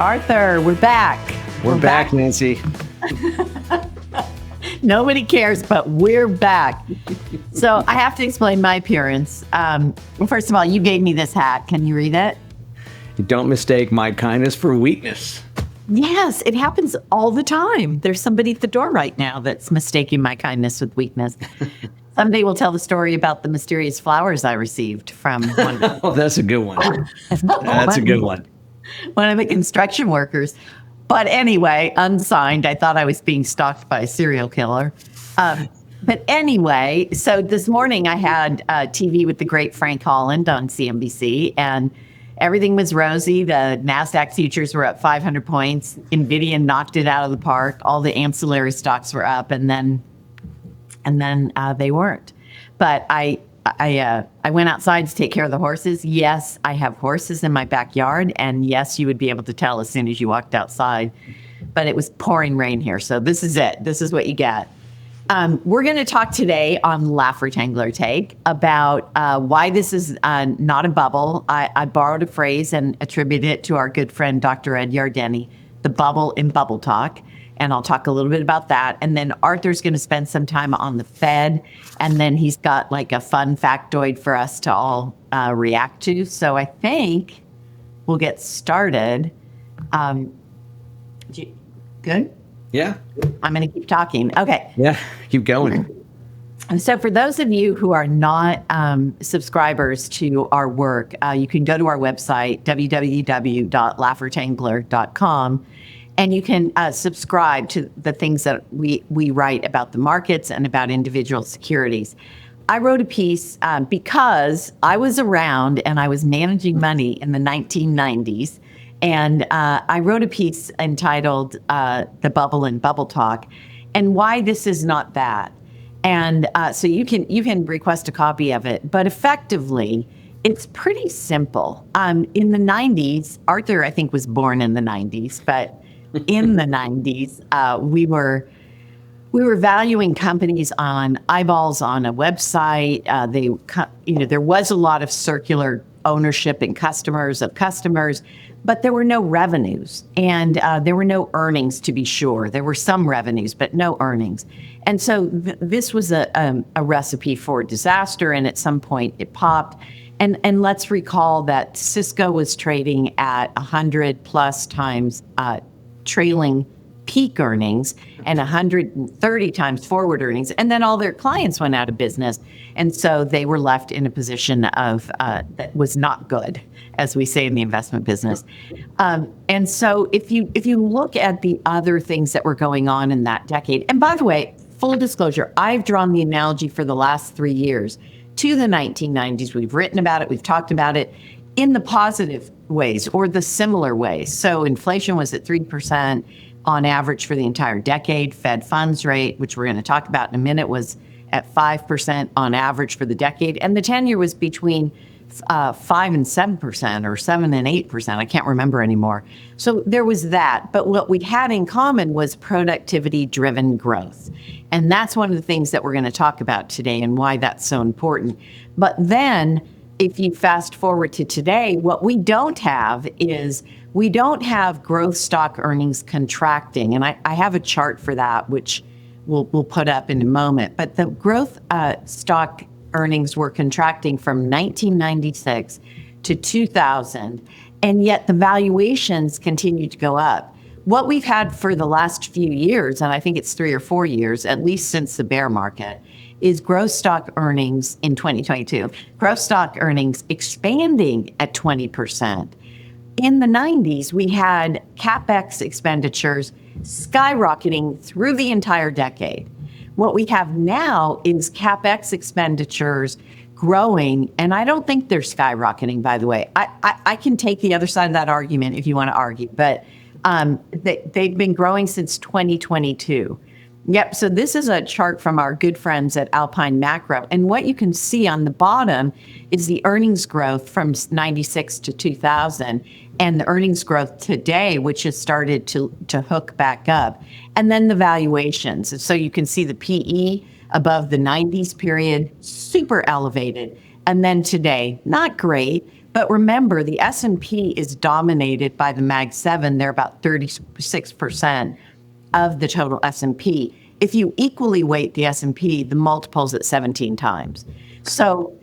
Arthur, we're back. We're back, Nancy. Nobody cares, but we're back. So I have to explain my appearance. First of all, you gave me this hat. Can you read it? Don't mistake my kindness for weakness. Yes, it happens all the time. There's somebody at the door right now that's mistaking my kindness with weakness. Someday we'll tell the story about the mysterious flowers I received from one of Oh, that's a good one. That's a good one. One of the construction workers. But anyway, unsigned. I thought I was being stalked by a serial killer. But anyway, so this morning I had TV with the great Frank Holland on CNBC, and everything was rosy. The NASDAQ futures were up 500 points. NVIDIA knocked it out of the park. All the ancillary stocks were up, and then they weren't. But I went outside to take care of the horses. Yes, I have horses in my backyard, and yes, you would be able to tell as soon as you walked outside. But it was pouring rain here, so this is it. This is what you get. We're going to talk today on Laffer Tengler Take about why this is not a bubble. I borrowed a phrase and attributed it to our good friend Dr. Ed Yardeni, the bubble in bubble talk. And I'll talk a little bit about that. And then Arthur's going to spend some time on the Fed. And then he's got like a fun factoid for us to all react to. So I think we'll get started. Good? Yeah. I'm going to keep talking. Okay. Yeah. Keep going. So for those of you who are not subscribers to our work, you can go to our website, www.laffertangler.com. And you can subscribe to the things that we write about the markets and about individual securities. I wrote a piece because I was around and I was managing money in the 1990s. And I wrote a piece entitled The Bubble in Bubble Talk and why this is not that. And so you can request a copy of it. But effectively, it's pretty simple. In the 90s, Arthur, I think, was born in the 90s, but in the 90s, we were valuing companies on eyeballs on a website. There was a lot of circular ownership and customers, but there were no revenues and there were no earnings, to be sure. There were some revenues, but no earnings. And so this was a recipe for disaster. And at some point it popped. And let's recall that Cisco was trading at 100 plus times trailing peak earnings and 130 times forward earnings. And then all their clients went out of business. And so they were left in a position of that was not good, as we say in the investment business. And so if you look at the other things that were going on in that decade, and by the way, full disclosure, I've drawn the analogy for the last 3 years to the 1990s. We've written about it. We've talked about it in the positive ways or the similar ways. So inflation was at 3% on average for the entire decade. Fed funds rate, which we're going to talk about in a minute, was at 5% on average for the decade. And the 10-year was between 5 and 7% or 7 and 8%. I can't remember anymore. So there was that. But what we had in common was productivity-driven growth. And that's one of the things that we're going to talk about today and why that's so important. But then if you fast forward to today, what we don't have is we don't have growth stock earnings contracting. And I have a chart for that, which we'll put up in a moment. But the growth stock earnings were contracting from 1996 to 2000, and yet the valuations continued to go up. What we've had for the last few years, and I think it's 3 or 4 years, at least since the bear market, is growth stock earnings in 2022. Growth stock earnings expanding at 20%. In the 90s, we had CapEx expenditures skyrocketing through the entire decade. What we have now is CapEx expenditures growing, and I don't think they're skyrocketing, by the way. I can take the other side of that argument if you want to argue, but they've been growing since 2022. Yep, so this is a chart from our good friends at Alpine Macro, and what you can see on the bottom is the earnings growth from 96 to 2000, and the earnings growth today, which has started to hook back up, and then the valuations. So you can see the PE above the 90s period, super elevated, and then today, not great, But remember, the S&P is dominated by the Mag 7. They're about 36% of the total S&P. If you equally weight the S&P, the multiple's at 17 times. So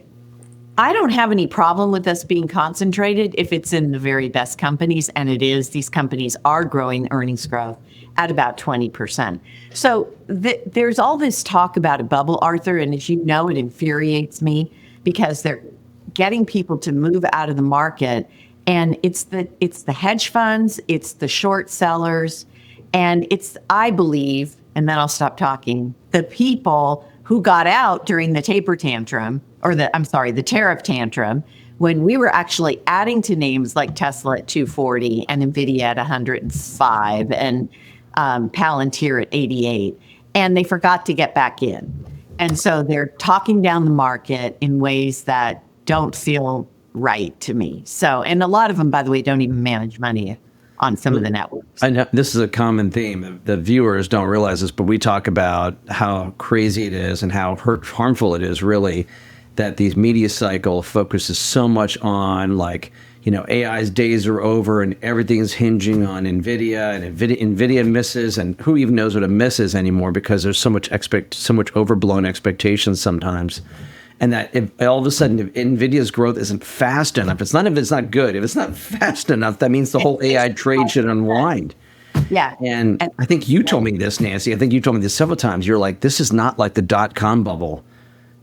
I don't have any problem with us being concentrated if it's in the very best companies, and it is. These companies are growing earnings growth at about 20%. So there's all this talk about a bubble, Arthur, and as you know, it infuriates me because they're getting people to move out of the market, and it's the hedge funds, it's the short sellers, and it's, I believe, and then I'll stop talking, the people who got out during the taper tantrum, or the tariff tantrum, when we were actually adding to names like Tesla at 240 and NVIDIA at 105 and Palantir at 88, and they forgot to get back in. And so they're talking down the market in ways that don't feel right to me. So, and a lot of them, by the way, don't even manage money on some of the networks. I know this is a common theme. The viewers don't realize this, but we talk about how crazy it is and how harmful it is, really, that these media cycle focuses so much on, like, AI's days are over and everything's hinging on NVIDIA, and NVIDIA misses, and who even knows what a miss is anymore, because there's so much overblown expectations sometimes. And that if all of a sudden, if NVIDIA's growth isn't fast enough, it's not good. If it's not fast enough, that means the whole AI trade should unwind. Yeah. And I think you told me this, Nancy. I think you told me this several times. You're like, this is not like the dot-com bubble.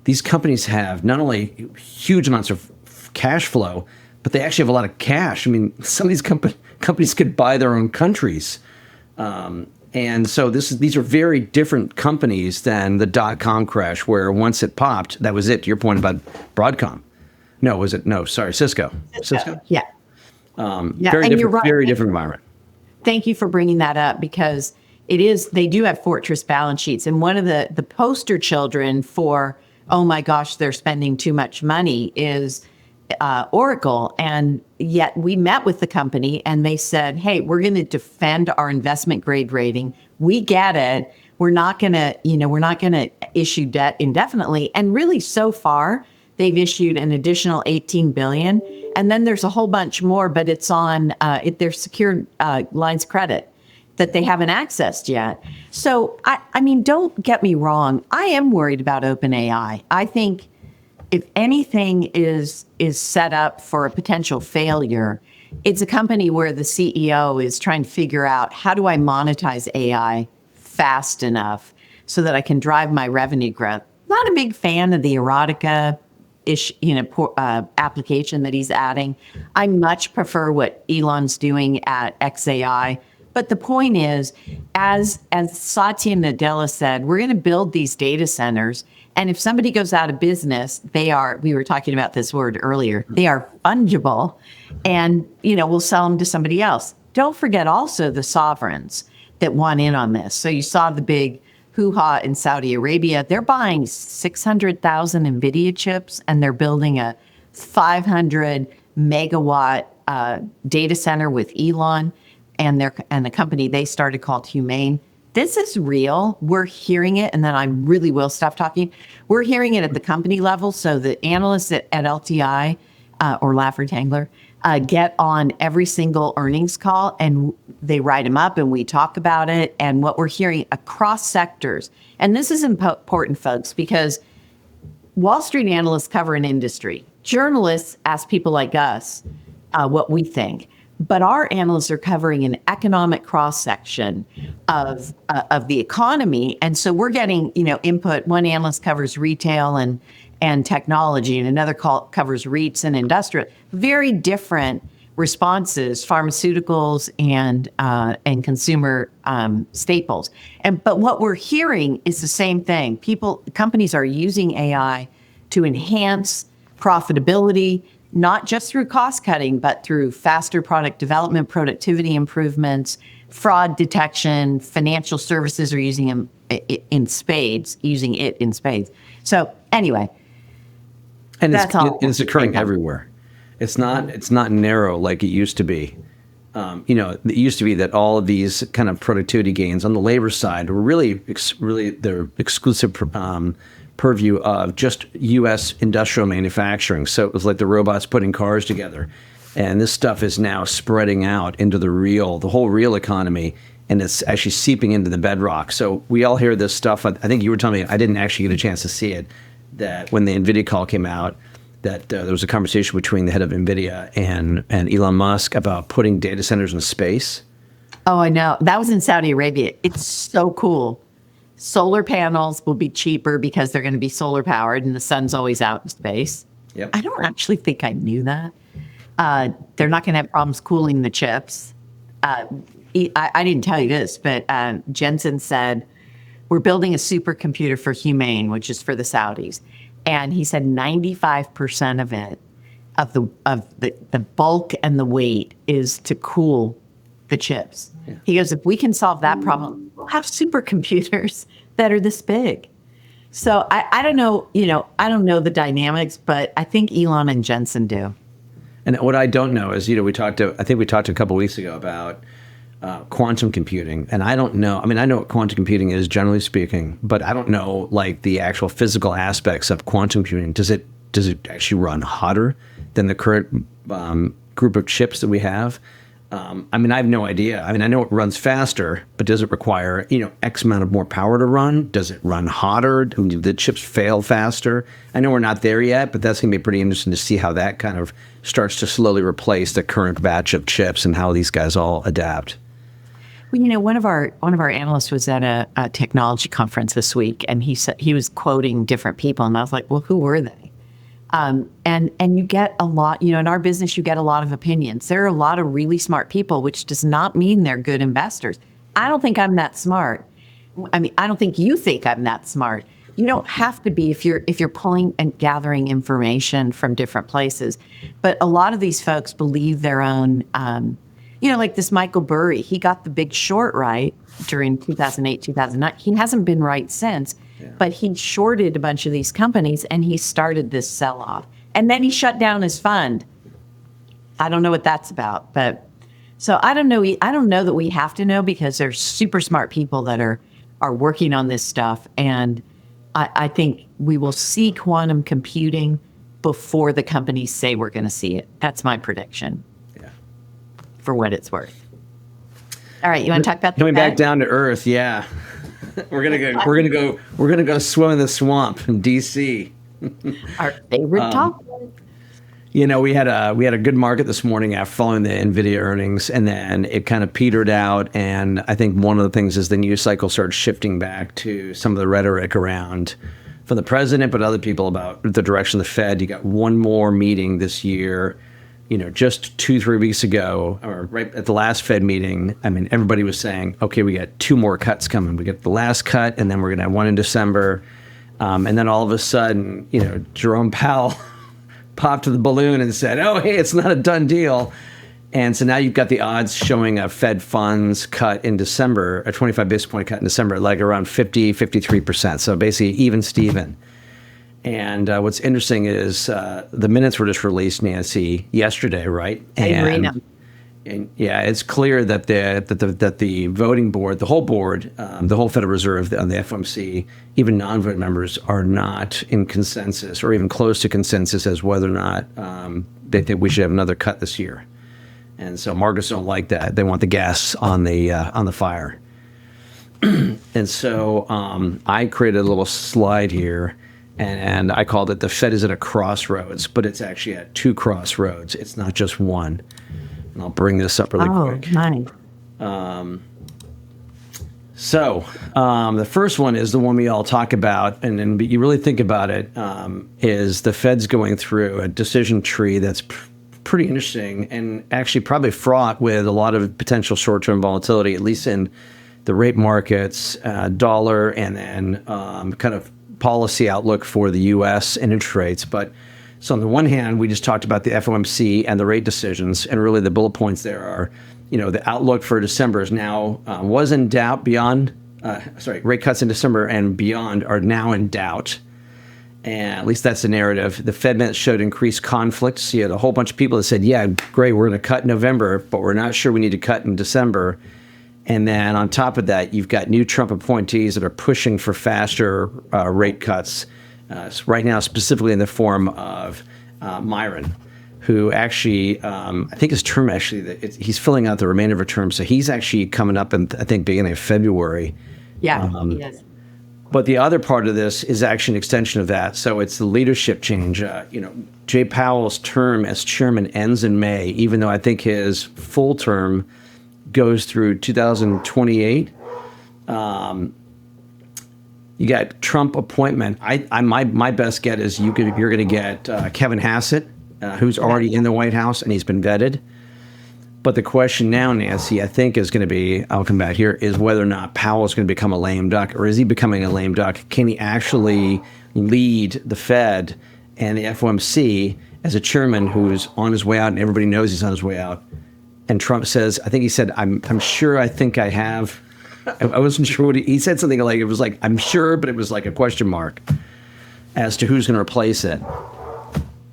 These companies have not only huge amounts of cash flow, but they actually have a lot of cash. I mean, some of these companies could buy their own countries. And so these are very different companies than the dot-com crash, where once it popped, that was it. To your point about Broadcom. No, was it? No, sorry, Cisco. Cisco? Yeah. Very different, right. Very different environment. Thank you for bringing that up, because they do have fortress balance sheets. And one of the poster children for, oh my gosh, they're spending too much money is Oracle. And yet we met with the company and they said, hey, we're going to defend our investment grade rating. We get it. We're not going to issue debt indefinitely. And really, so far, they've issued an additional $18 billion. And then there's a whole bunch more, but it's on their secured lines of credit that they haven't accessed yet. So, I mean, don't get me wrong. I am worried about OpenAI. I think if anything is set up for a potential failure, it's a company where the CEO is trying to figure out, how do I monetize AI fast enough so that I can drive my revenue growth? Not a big fan of the erotica application that he's adding. I much prefer what Elon's doing at XAI. But the point is, as Satya Nadella said, we're going to build these data centers. And if somebody goes out of business, we were talking about this word earlier, they are fungible, and, we'll sell them to somebody else. Don't forget also the sovereigns that want in on this. So you saw the big hoo-ha in Saudi Arabia. They're buying 600,000 NVIDIA chips, and they're building a 500 megawatt data center with Elon and the company they started called Humane. This is real. We're hearing it, and then I really will stop talking. We're hearing it at the company level. So the analysts at LTI or Laffer Tengler get on every single earnings call, and they write them up, and we talk about it. And what we're hearing across sectors, and this is important, folks, because Wall Street analysts cover an industry. Journalists ask people like us what we think. But our analysts are covering an economic cross-section of the economy. And so we're getting, input. One analyst covers retail and technology, and another covers REITs and industrial. Very different responses, pharmaceuticals and consumer staples. But what we're hearing is the same thing. Companies are using AI to enhance profitability, not just through cost cutting, but through faster product development, productivity improvements, fraud detection. Financial services are using it in spades. So anyway, and it's occurring everywhere. It's not narrow like it used to be. It used to be that all of these kind of productivity gains on the labor side were really they're exclusive purview of just U.S. industrial manufacturing. So it was like the robots putting cars together. And this stuff is now spreading out into the whole real economy, and it's actually seeping into the bedrock. So we all hear this stuff. I think you were telling me, I didn't actually get a chance to see it, that when the NVIDIA call came out, that there was a conversation between the head of NVIDIA and Elon Musk about putting data centers in space. Oh, I know. That was in Saudi Arabia. It's so cool. Solar panels will be cheaper because they're going to be solar powered and the sun's always out in space. Yep. I don't actually think I knew that. They're not going to have problems cooling the chips. I didn't tell you this, but Jensen said, we're building a supercomputer for Humane, which is for the Saudis. And he said 95% of it, of the bulk and the weight is to cool the chips. Yeah. He goes, if we can solve that problem, we'll have supercomputers that are this big. So I don't know, I don't know the dynamics, but I think Elon and Jensen do. And what I don't know is, I think we talked a couple of weeks ago about quantum computing. And I don't know, I know what quantum computing is, generally speaking, but I don't know like the actual physical aspects of quantum computing. Does it actually run hotter than the current group of chips that we have? I have no idea. I know it runs faster, but does it require, X amount of more power to run? Does it run hotter? Do the chips fail faster? I know we're not there yet, but that's going to be pretty interesting to see how that kind of starts to slowly replace the current batch of chips and how these guys all adapt. Well, one of our analysts was at a technology conference this week, and he was quoting different people, and I was like, well, who were they? And you get a lot, in our business, you get a lot of opinions. There are a lot of really smart people, which does not mean they're good investors. I don't think I'm that smart. I don't think you think I'm that smart. You don't have to be if you're pulling and gathering information from different places. But a lot of these folks believe their own, like this Michael Burry, he got The Big Short right during 2008, 2009. He hasn't been right since. Yeah. But he shorted a bunch of these companies and he started this sell-off. And then he shut down his fund. I don't know what that's about. But so I don't know. I don't know that we have to know, because there's super smart people that are working on this stuff. And I think we will see quantum computing before the companies say we're going to see it. That's my prediction. Yeah. For what it's worth. All right. You want to talk about coming back down to earth? Yeah. We're gonna go swim in the swamp in DC. Our favorite topic. We had a good market this morning after following the NVIDIA earnings, and then it kind of petered out. And I think one of the things is the news cycle started shifting back to some of the rhetoric around from the president, but other people about the direction of the Fed. You got one more meeting this year. Just 2-3 weeks ago, or right at the last Fed meeting, everybody was saying, okay, we got 2 more cuts coming. We got the last cut, and then we're going to have one in December. And then all of a sudden, Jerome Powell popped the balloon and said, oh, hey, it's not a done deal. And so now you've got the odds showing a Fed funds cut in December, a 25 basis point cut in December, like around 53%. So basically even Steven. And what's interesting is the minutes were just released, Nancy, yesterday, right? And yeah, it's clear that the voting board, the whole board, the whole Federal Reserve, the FOMC, even non-voting members are not in consensus or even close to consensus as whether or not they think we should have another cut this year. And so markets don't like that. They want the gas on the fire. And so I created a little slide here. And I called it the Fed is at a crossroads, but it's actually at 2 crossroads. It's not just one. And I'll bring this up really quick. Nice. So the first one is the one we all talk about, and you really think about it, is the Fed's going through a decision tree that's pretty interesting and actually probably fraught with a lot of potential short-term volatility, at least in the rate markets, dollar, and then kind of policy outlook for the U.S. and interest rates. But so on the one hand, we just talked about the FOMC and the rate decisions, and really the bullet points there are, the outlook for December is now was in doubt beyond, rate cuts in December and beyond are now in doubt. And at least that's the narrative. The Fed minutes showed increased conflict. So you had a whole bunch of people that said, yeah, great, we're going to cut in November, but we're not sure we need to cut in December. And then on top of that, you've got new Trump appointees that are pushing for faster rate cuts. right now specifically in the form of Myron, who actually, I think his term actually, he's filling out the remainder of a term. So he's actually coming up in, I think, beginning of February. Yeah, he is. But the other part of this is actually an extension of that. So it's the leadership change. Jay Powell's term as chairman ends in May, even though I think his full term goes through 2028. You got Trump appointment. My best get is you're going to get Kevin Hassett, who's already in the White House and he's been vetted. But the question now, Nancy, I think is going to be, I'll come back here, is whether or not Powell is going to become a lame duck, or is he becoming a lame duck? Can he actually lead the Fed and the FOMC as a chairman who's on his way out and everybody knows he's on his way out? And Trump says, I think he said, I'm sure I think I have. I wasn't sure what he said something like, it was like, I'm sure, but it was like a question mark as to who's going to replace it.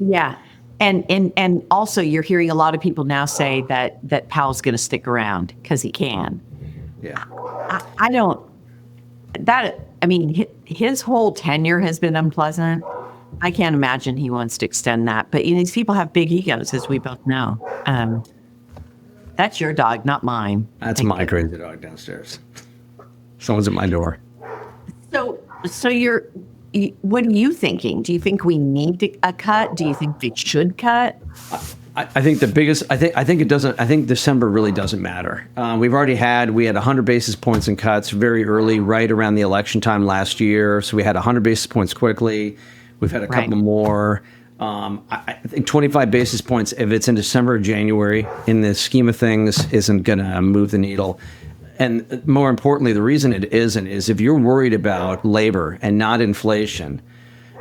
Yeah. And also you're hearing a lot of people now say that Powell's going to stick around because he can. Yeah. His whole tenure has been unpleasant. I can't imagine he wants to extend that. But these people have big egos, as we both know. That's your dog, not mine. That's my crazy dog downstairs. Someone's at my door. So what are you thinking? Do you think we need a cut? Do you think they should cut? I think the biggest, I think it doesn't, I think December really doesn't matter. We had 100 basis points in cuts very early, right around the election time last year. So we had 100 basis points quickly. We've had a couple more. I think 25 basis points, if it's in December or January, in the scheme of things, isn't going to move the needle. And more importantly, the reason it isn't is if you're worried about labor and not inflation,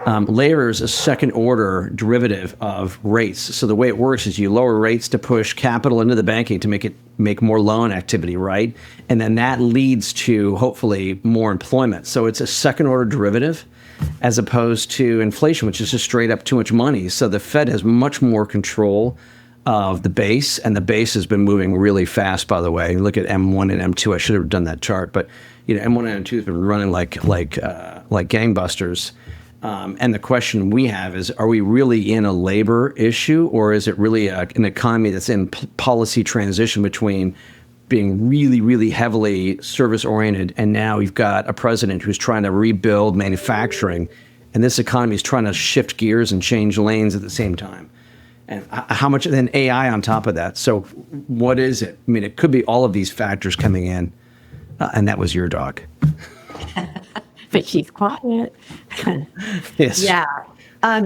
labor is a second order derivative of rates. So the way it works is you lower rates to push capital into the banking to make more loan activity, right? And then that leads to hopefully more employment. So it's a second order derivative as opposed to inflation, which is just straight up too much money. So the Fed has much more control of the base, and the base has been moving really fast, by the way. Look at M1 and M2. I should have done that chart, but M1 and M2 has been running like gangbusters. And the question we have is, are we really in a labor issue, or is it really an economy that's in policy transition between being really, really heavily service-oriented, and now we've got a president who's trying to rebuild manufacturing, and this economy is trying to shift gears and change lanes at the same time. And how much, then AI on top of that. So what is it? I mean, it could be all of these factors coming in, and that was your dog. But she's quiet. Yes. Yeah.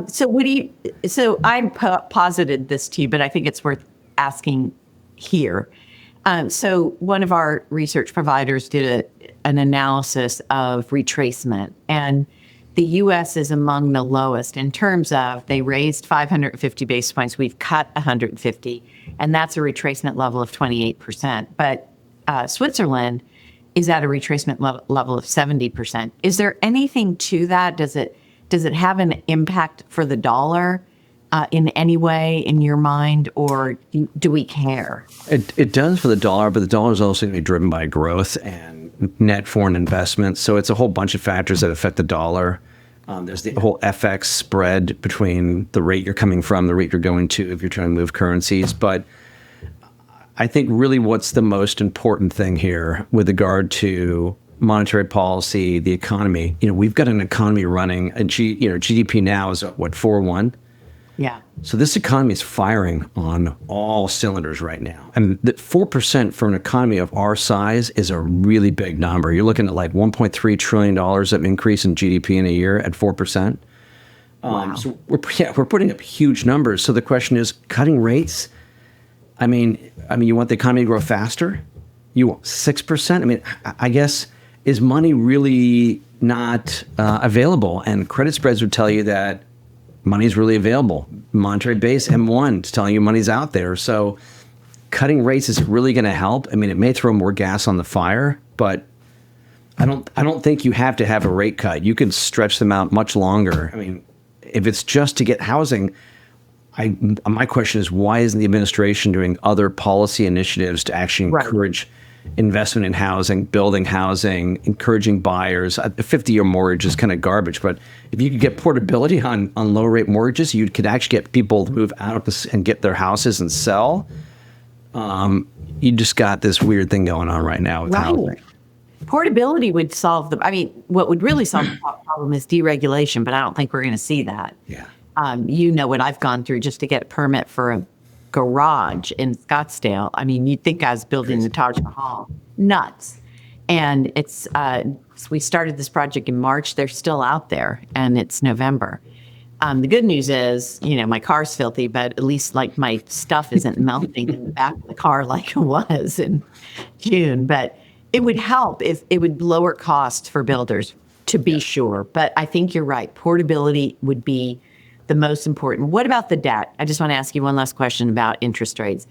So I posited this to you, but I think it's worth asking here. So one of our research providers did an analysis of retracement, and the U.S. is among the lowest in terms of they raised 550 basis points. We've cut 150, and that's a retracement level of 28%. But Switzerland is at a retracement level of 70%. Is there anything to that? Does it have an impact for the dollar in any way in your mind, or do we care? It does for the dollar, but the dollar is also going to be driven by growth and net foreign investment. So it's a whole bunch of factors that affect the dollar. There's the whole FX spread between the rate you're coming from, the rate you're going to if you're trying to move currencies. But I think really what's the most important thing here with regard to monetary policy, the economy, we've got an economy running, and GDP now is what, 4.1? Yeah. So this economy is firing on all cylinders right now. And 4% for an economy of our size is a really big number. You're looking at like $1.3 trillion of increase in GDP in a year at 4%. Wow. So we're putting up huge numbers. So the question is, cutting rates? I mean, you want the economy to grow faster? You want 6%? I mean, I guess, is money really not available? And credit spreads would tell you that money's really available. Monetary base, M1, is telling you money's out there. So cutting rates, is it really going to help? I mean, it may throw more gas on the fire, but I don't think you have to have a rate cut. You can stretch them out much longer. I mean, if it's just to get housing, my question is, why isn't the administration doing other policy initiatives to actually encourage investment in housing, building housing, encouraging buyers. A 50-year mortgage is kind of garbage, but if you could get portability on low rate mortgages, you could actually get people to move out of this and get their houses and sell. You just got this weird thing going on right now with housing. Portability would solve what would really solve the problem is deregulation, but I don't think we're going to see that. Yeah. You know what I've gone through just to get a permit for a garage in Scottsdale. I mean, you'd think I was building the Taj Mahal. Nuts. And it's, so we started this project in March. They're still out there, and it's November. The good news is, my car's filthy, but at least like my stuff isn't melting in the back of the car like it was in June. But it would help if it would lower costs for builders, to be sure. But I think you're right. Portability would be the most important. What about the debt? I just want to ask you one last question about interest rates.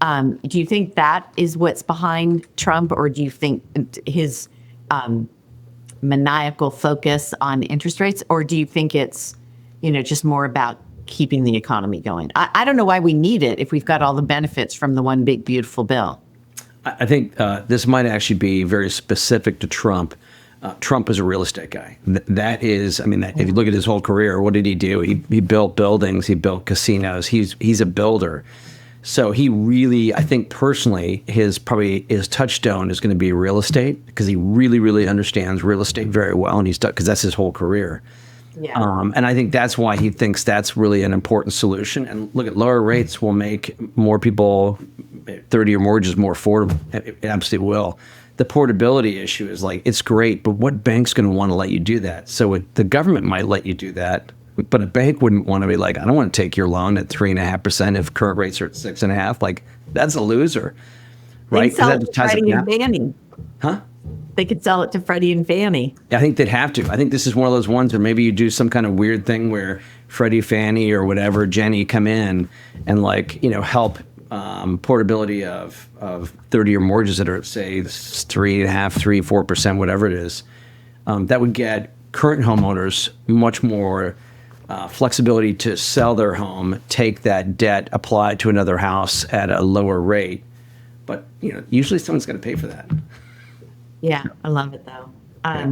Do you think that is what's behind Trump, or do you think his maniacal focus on interest rates, or do you think it's, just more about keeping the economy going? I don't know why we need it if we've got all the benefits from the one big, beautiful bill. I think this might actually be very specific to Trump. Trump is a real estate guy. That is, if you look at his whole career, what did he do? He built buildings, he built casinos. He's a builder. So he really, I think personally, his touchstone is going to be real estate, because he really, really understands real estate very well, and because that's his whole career. Yeah. And I think that's why he thinks that's really an important solution. And look, at lower rates will make more people, 30-year mortgages more affordable. It absolutely will. The portability issue is it's great, but what bank's going to want to let you do that? So the government might let you do that, but a bank wouldn't want to be I don't want to take your loan at 3.5% if current rates are at 6.5%. That's a loser, right? They sell it to Freddie and Fannie. Huh? They could sell it to Freddie and Fannie. I think they'd have to. I think this is one of those ones where maybe you do some kind of weird thing where Freddie, Fannie, or whatever, Jenny come in and help portability of 30-year mortgages that are, say, 3.5%, 4%, whatever it is. That would get current homeowners much more flexibility to sell their home, take that debt, apply it to another house at a lower rate. But usually someone's going to pay for that. Yeah, I love it though. But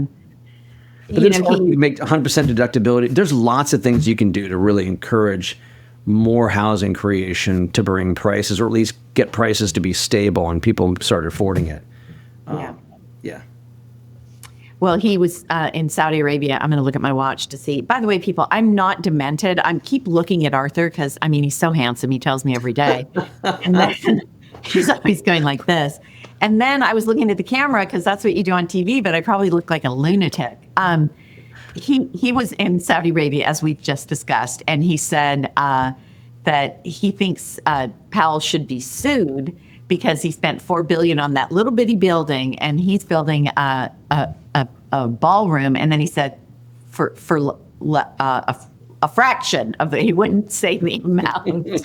you make 100% deductibility. There's lots of things you can do to really encourage more housing creation to bring prices, or at least get prices to be stable and people start affording it. Yeah. Well, he was in Saudi Arabia. I'm going to look at my watch to see. By the way, people, I'm not demented. I keep looking at Arthur because, he's so handsome. He tells me every day. And then he's always going like this. And then I was looking at the camera because that's what you do on TV, but I probably look like a lunatic. He was in Saudi Arabia, as we've just discussed, and he said that he thinks Powell should be sued because he spent $4 billion on that little bitty building, and he's building a ballroom. And then he said for a fraction of it, he wouldn't say the amount.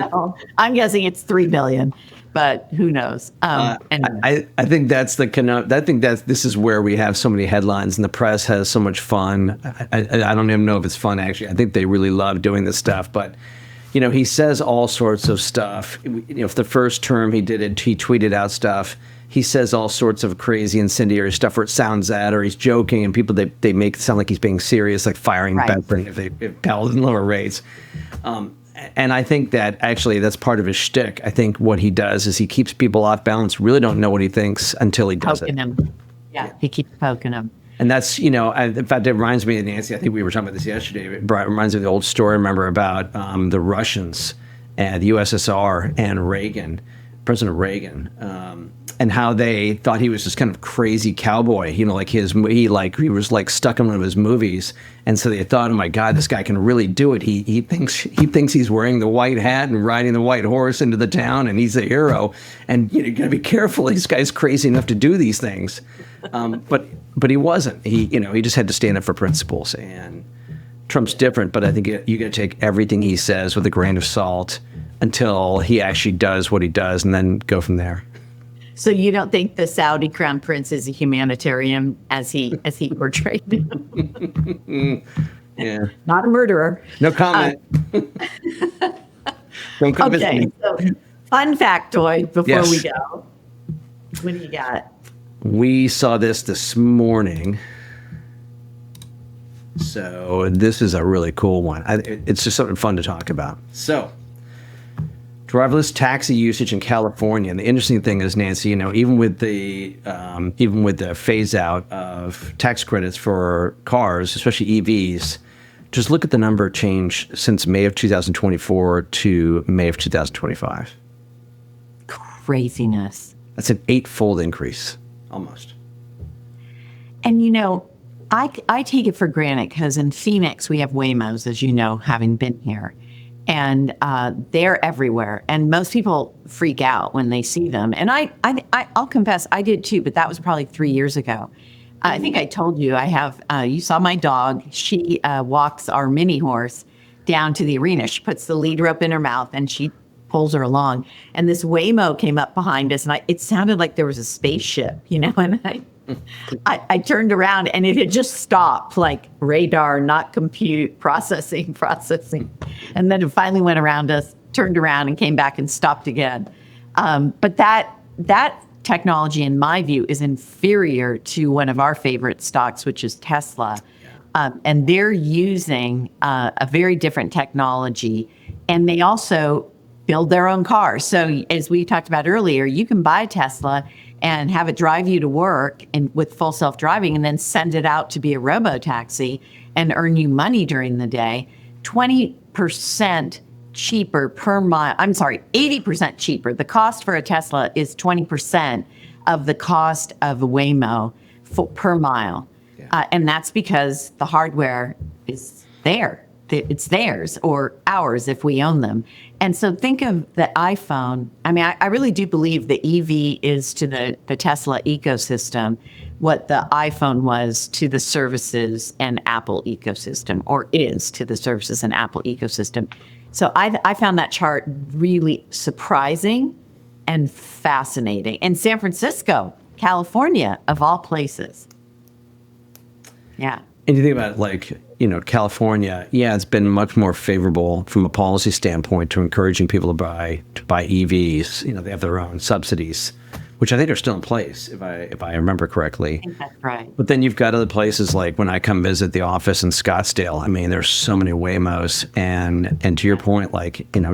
So I'm guessing it's $3 billion. But who knows? Anyway. I think this is where we have so many headlines, and the press has so much fun. I don't even know if it's fun, actually. I think they really love doing this stuff. But, he says all sorts of stuff. For the first term he did it, he tweeted out stuff. He says all sorts of crazy incendiary stuff where it sounds that, or he's joking, and people, they make it sound like he's being serious, like firing Bedford if Powell doesn't lower rates. And I think that actually that's part of his shtick. I think what he does is he keeps people off balance, really don't know what he thinks until he does poking him. Yeah, he keeps poking him. And that's, in fact, it reminds me of Nancy. I think we were talking about this yesterday. It reminds me of the old story, remember, about the Russians and the USSR and Reagan, President Reagan, and how they thought he was this kind of crazy cowboy, he was stuck in one of his movies, and so they thought, oh my God, this guy can really do it. He thinks he's wearing the white hat and riding the white horse into the town, and he's a hero. And you got to be careful. This guy's crazy enough to do these things, but he wasn't. He just had to stand up for principles. And Trump's different, but I think you got to take everything he says with a grain of salt until he actually does what he does, and then go from there. So you don't think the Saudi crown prince is a humanitarian as he portrayed him? Yeah. Not a murderer. No comment. Don't come visit me. So fun factoid before we go. What do you got? We saw this morning. So this is a really cool one. It's just something fun to talk about. So driverless taxi usage in California. And the interesting thing is, Nancy, even with the phase out of tax credits for cars, especially EVs, just look at the number change since May of 2024 to May of 2025. Craziness. That's an 8-fold increase, almost. And I take it for granted because in Phoenix we have Waymos, as you know, having been here, and they're everywhere. And most people freak out when they see them. And I'll confess, I did too, but that was probably 3 years ago. I think I told you I have. You saw my dog. She walks our mini horse down to the arena. She puts the lead rope in her mouth and she pulls her along. And this Waymo came up behind us, and it sounded like there was a spaceship, And I turned around and it had just stopped, like radar, not compute, processing. And then it finally went around us, turned around and came back and stopped again. But that technology, in my view, is inferior to one of our favorite stocks, which is Tesla. And they're using a very different technology. And they also build their own cars. So as we talked about earlier, you can buy a Tesla and have it drive you to work and with full self-driving, and then send it out to be a robo-taxi and earn you money during the day. 20% cheaper per mile. I'm sorry, 80% cheaper. The cost for a Tesla is 20% of the cost of a Waymo per mile. Yeah. And that's because the hardware is there. It's theirs or ours if we own them. And so think of the iPhone. I mean, I really do believe the EV is to the Tesla ecosystem what the iPhone was to the services and Apple ecosystem, or is to the services and Apple ecosystem. So I found that chart really surprising and fascinating. In San Francisco, California, of all places. Yeah. And you think about California, it's been much more favorable from a policy standpoint to encouraging people to buy EVs. They have their own subsidies, which I think are still in place, if I remember correctly. I think that's right. But then you've got other places like when I come visit the office in Scottsdale. I mean, there's so many Waymos, and to your point,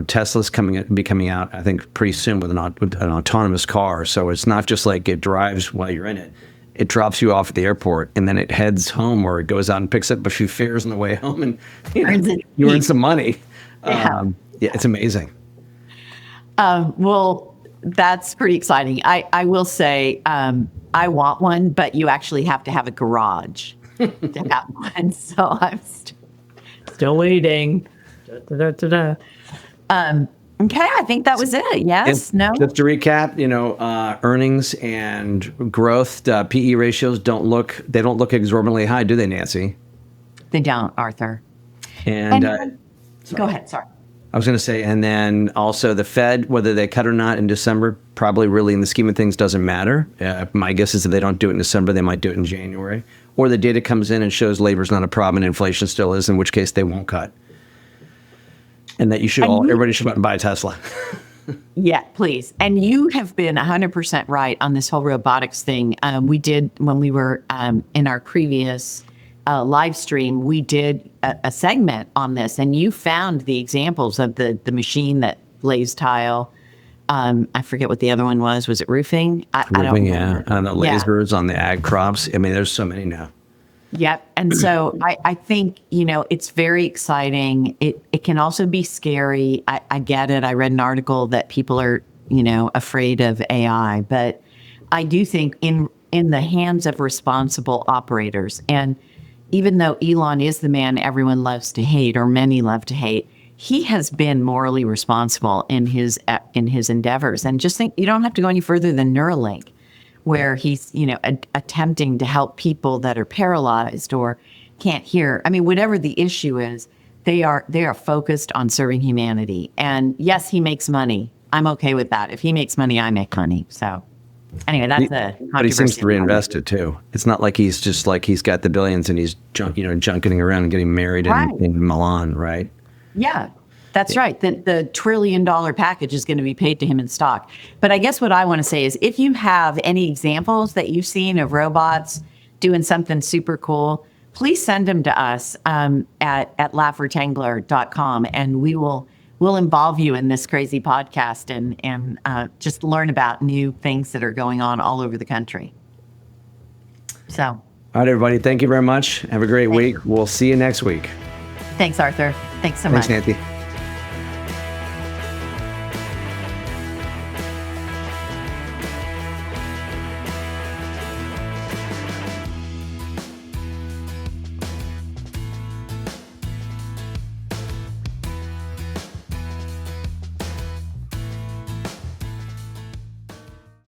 Tesla's coming out, I think, pretty soon with an autonomous car. So it's not just like it drives while you're in it. It drops you off at the airport, and then it heads home, or it goes out and picks up a few fares on the way home, and you earn some money. Yeah. It's amazing. Well, that's pretty exciting. I will say I want one, but you actually have to have a garage to have one. So I'm still waiting. Okay, I think that was it. Yes, and no. Just to recap, earnings and growth, PE ratios don't look exorbitantly high, do they, Nancy? They don't, Arthur. And go ahead. Sorry. I was going to say, and then also the Fed, whether they cut or not in December, probably really in the scheme of things doesn't matter. My guess is if they don't do it in December, they might do it in January. Or the data comes in and shows labor's not a problem and inflation still is, in which case they won't cut. And that everybody should buy a Tesla. Yeah, please. And you have been 100% right on this whole robotics thing. We did, when we were in our previous live stream, we did a segment on this, and you found the examples of the machine that lays tile. I forget what the other one was. Was it roofing? I don't remember. Yeah. And the lasers on the ag crops. I mean, there's so many now. Yep. And so I think, it's very exciting. It can also be scary. I get it. I read an article that people are, afraid of AI, but I do think in the hands of responsible operators, and even though Elon is the man everyone loves to hate, or many love to hate, he has been morally responsible in his endeavors. And just think, you don't have to go any further than Neuralink, where he's, attempting to help people that are paralyzed or can't hear. I mean, whatever the issue is, they are focused on serving humanity. And yes, he makes money. I'm okay with that. If he makes money, I make money. So anyway, that's but he seems to reinvest it too. It's not like he's just like he's got the billions and he's junketing around and getting married in Milan, right? Yeah. That's right. The $1 trillion package is going to be paid to him in stock. But I guess what I want to say is if you have any examples that you've seen of robots doing something super cool, please send them to us at laffertengler.com, and we'll involve you in this crazy podcast and just learn about new things that are going on all over the country. So. All right, everybody. Thank you very much. Have a great week. We'll see you next week. Thanks, Arthur. Thanks so much. Thanks, Nancy.